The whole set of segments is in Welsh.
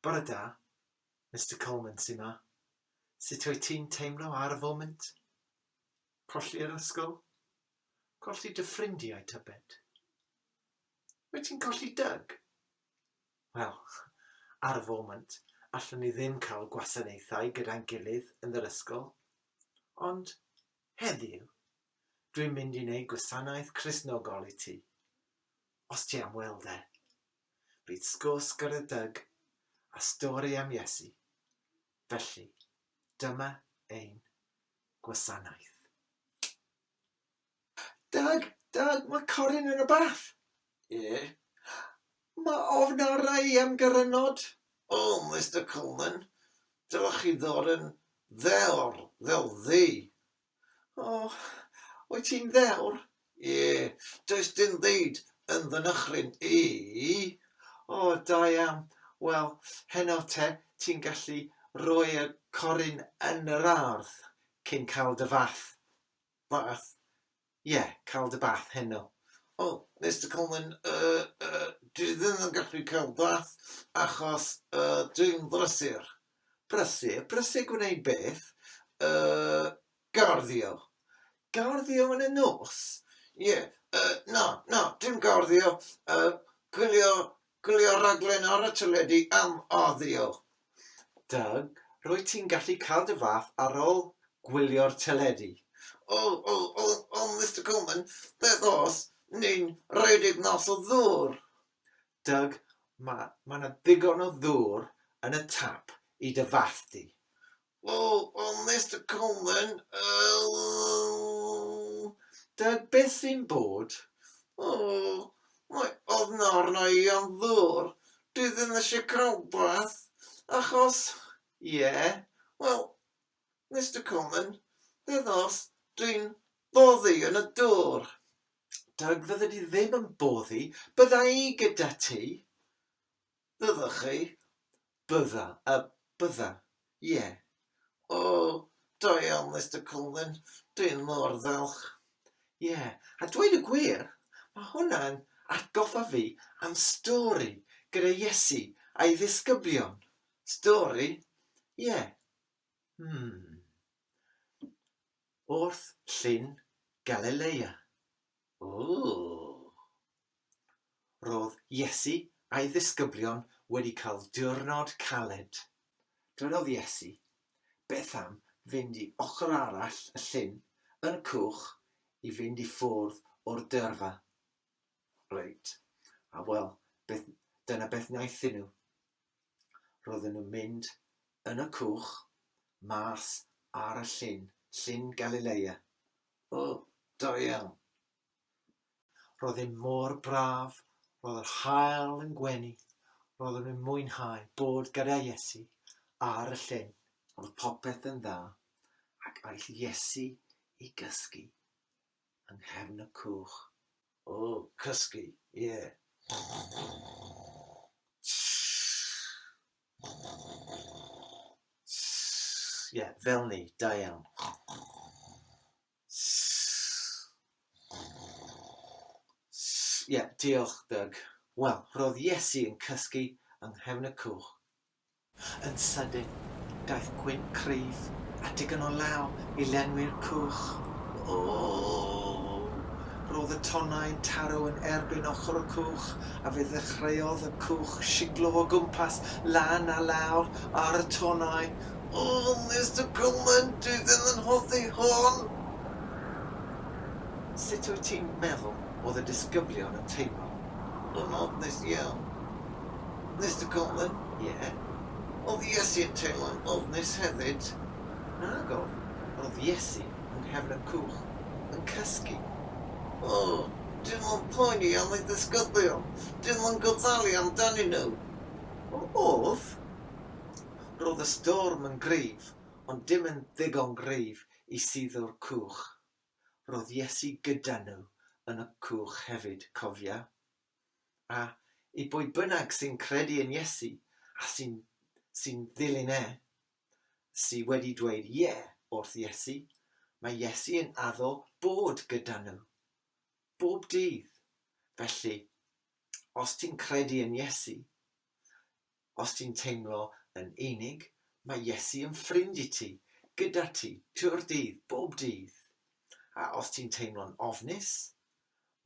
Bore da, Mr Colman sy'n ma. Sut wyt ti'n teimlo ar y foment? Colli'r ysgol? Colli dy ffrindiau tybed? Wyt ti'n colli Dyg? Wel, ar y foment, allwn ni ddim cael gwasanaethau gyda'n gilydd yn yr ysgol. Ond heddiw, dwi'n mynd i wneud gwasanaeth Cristnogol i ti. Os ti am weld e, bydd sgwrs gyda Dyg a stori am Iesu. Felly, dyma ein gwasanaeth. Dyg, mae Corin yn y bath. Ie. Mae ofn arau am gyrynod. O, Mr Colman, dylech chi ddod yn ddewr, fel ddi. O, wyt ti'n ddewr? Ie, does dim byd yn fynychryn i. O, da iawn. Wel, heno te, ti'n gallu rhoi y Corin yn yr ardd cyn cael dy fath. Bath? Ie, cael dy bath heno. O, Mr Colman, dwi ddim yn gallu cael bath achos dwi'n brysur. Brysur? Brysur gwneud beth? Garddio. Garddio yn y nos? Ie, na, dim garddio. Gwylio raglen ar y teledu am arddio. Dyg, rwy ti'n gallu cael dy fath ar ôl gwylio'r teledu. O, Mr Colman, beth os ni'n rhedeg mas o ddŵr? Dyg, mae yna ddigon o ddŵr yn y tap i dy fath di. O, Mr Colman, Dyg, beth sy'n bod? Mae ofn arna i am ddŵr. Dwi ddim eisiau cael bath, achos... Ie? Wel, Mr Colman, beth os dwi'n boddi yn y dŵr? Dyg, fydda di ddim yn boddi. Bydda i gyda ti. Fyddwch chi? Bydda, ie. O, da iawn, Mr Colman. Dwi'n mor ddelch. Ie, a dweud y gwir, mae hwnna'n atgoffa fi am stori gyda Iesu a'i ddisgyblion. Stori? Ie. Wrth llyn Galilea. O. Roedd Iesu a'i ddisgyblion wedi cael diwrnod caled. Dywedodd Iesu, beth am fynd i ochr arall y llyn yn y cwch i fynd i ffwrdd o'r dyrfa. Reit, a wel, dyna beth wnaethon nhw. Roedden nhw'n mynd yn y cwch mas ar y llyn Galilea. O, da iawn. Roedd e'n mor braf, roedd yr haul yn gwenu, roedden nhw'n mwynhau bod gyda Iesu ar y llyn. Roedd popeth yn dda, ac aeth Iesu i gysgu yng nghefn y cwch. O, cysgu, ie. Ie, fel ni, da iawn. Ie, diolch, Dyg. Wel, roedd Iesu yn cysgu yng nghefn y cwch. Yn sydyn, daeth gwynt cryf a digon o law i lenwi'r cwch. O. Roedd y tonnau yn taro yn erbyn ochr y cwch a fe ddechreuodd y cwch siglo o gwmpas lan a lawr ar y tonnau. O, Mr Colman, dwi ddim yn hoffi hon. Sut wyt ti'n meddwl oedd y disgyblion yn teimlo? Yn ofnus iawn. Mr Colman? Ie. Oedd Iesu yn teimlo'n ofnus hefyd? Nagol, roedd Iesu yng nghefn y cwch yn cysgu. O, dim ond poeni am ei ddisgyblion. Dim ond goffalu amdanyn nhw. Oedd? Roedd y storm yn gryf, ond dim yn ddigon gryf i suddio'r cwch. Roedd Iesu gyda nhw yn y cwch hefyd, cofia. A i bwy bynnag sy'n credu yn Iesu a sy'n ddilyn sy wedi dweud ie wrth Iesu, mae Iesu yn addo bod gyda nhw. Bob dydd. Felly, os ti'n credu yn Iesu, Os ti'n teimlo yn unig, mae Iesu yn ffrind i ti, gyda ti, trwy'r dydd, bob dydd. A os ti'n teimlo'n ofnus,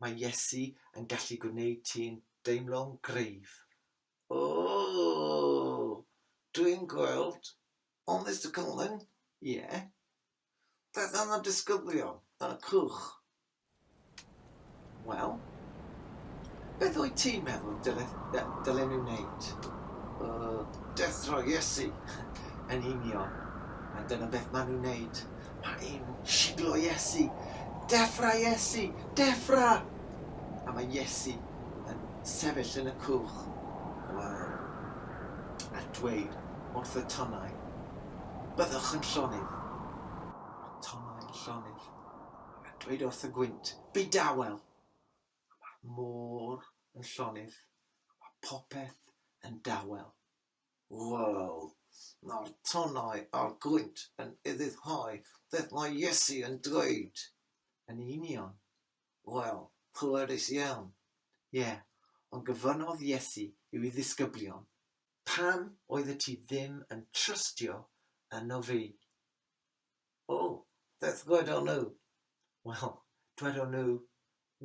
mae Iesu yn gallu gwneud ti'n deimlo'n gryf. O, dwi'n gweld. Ond Mr Colman, Ie, beth am y disgyblion yn y cwch? wel, beth wyt ti'n meddwl dylen nhw wneud? Dethro Iesu. Yn union, a dyna beth maen nhw'n wneud. Mae un siglo Iesu, deffra Iesu, deffra! A mae Iesu yn sefyll yn y cwch. Wel, a dweud wrth y tonnau, byddwch yn llonydd. A tonnau yn llonydd. A dweud wrth y gwynt, byd dawel. Mae'r môr yn llonydd. Mae popeth yn dawel. Wel, nawr tonnau a'r gwynt yn iddyddhau beth mae Iesu yn dweud. Yn union. Wel, pwerus iawn. Ie, ond gyfynodd Iesu i'w ddisgyblion, pam oedd ti ddim yn trystio yno fi? O, beth gwedon nhw? Wel, dwedon nhw,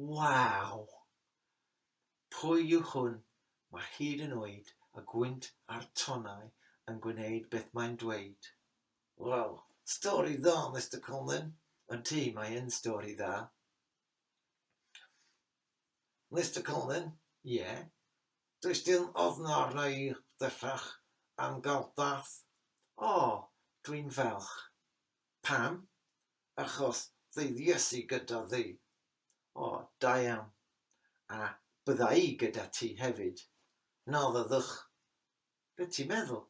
waw! Pwy yw hwn? Mae hyd yn oed y gwynt a'r tonnau yn gwneud beth mae'n dweud. Wel, stori dda, Mr Colman. Yn ti, mae yn stori dda. Mr Colman, Ie, does dim ofn arna i ddechrach am gael bath, o, dwi'n falch. Pam? achos ddeud Iesu gyda ddi. O, da iawn. A bydda i gyda ti hefyd. Na fyddwch. Be ti'n meddwl?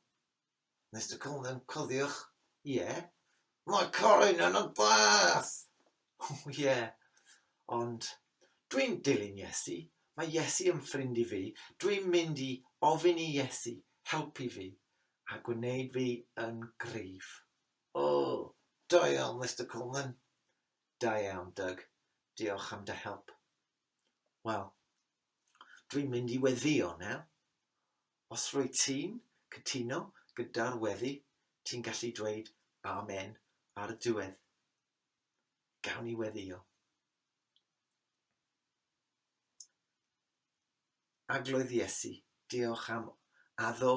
Mr Colman, cofiwch, Ie, mae Corin yn y bath. ie, ond dwi'n dilyn Iesu. Mae Iesu yn ffrind i fi. Dwi'n mynd i ofyn i Iesu helpu fi a gwneud fi yn gryf. O, da iawn, Mr Colman. Da iawn, Doug. Diolch am dy help. Wel, dwi'n mynd i weddio nawr. Os rwy ti'n cytuno gyda'r weddi, ti'n gallu dweud amen ar y diwedd. Gawn ni weddio. Agloedd Iesu, diolch am addo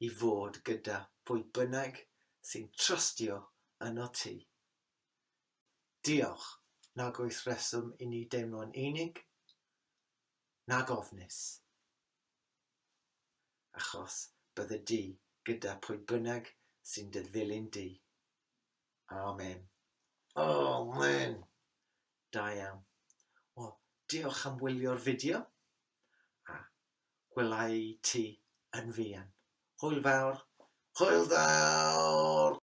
i fod gyda pwy bynnag sy'n trystio yno ti. Diolch, nag oes reswm i ni deimlo'n unig, nag ofnus. Achos bydde di gyda pwy bynnag sy'n dy ddilyn di. Amen. Amen. Da iawn. O, diolch am wylio'r fideo. A gwelai ti yn fuan. Hwyl fawr. Hwyl dawr.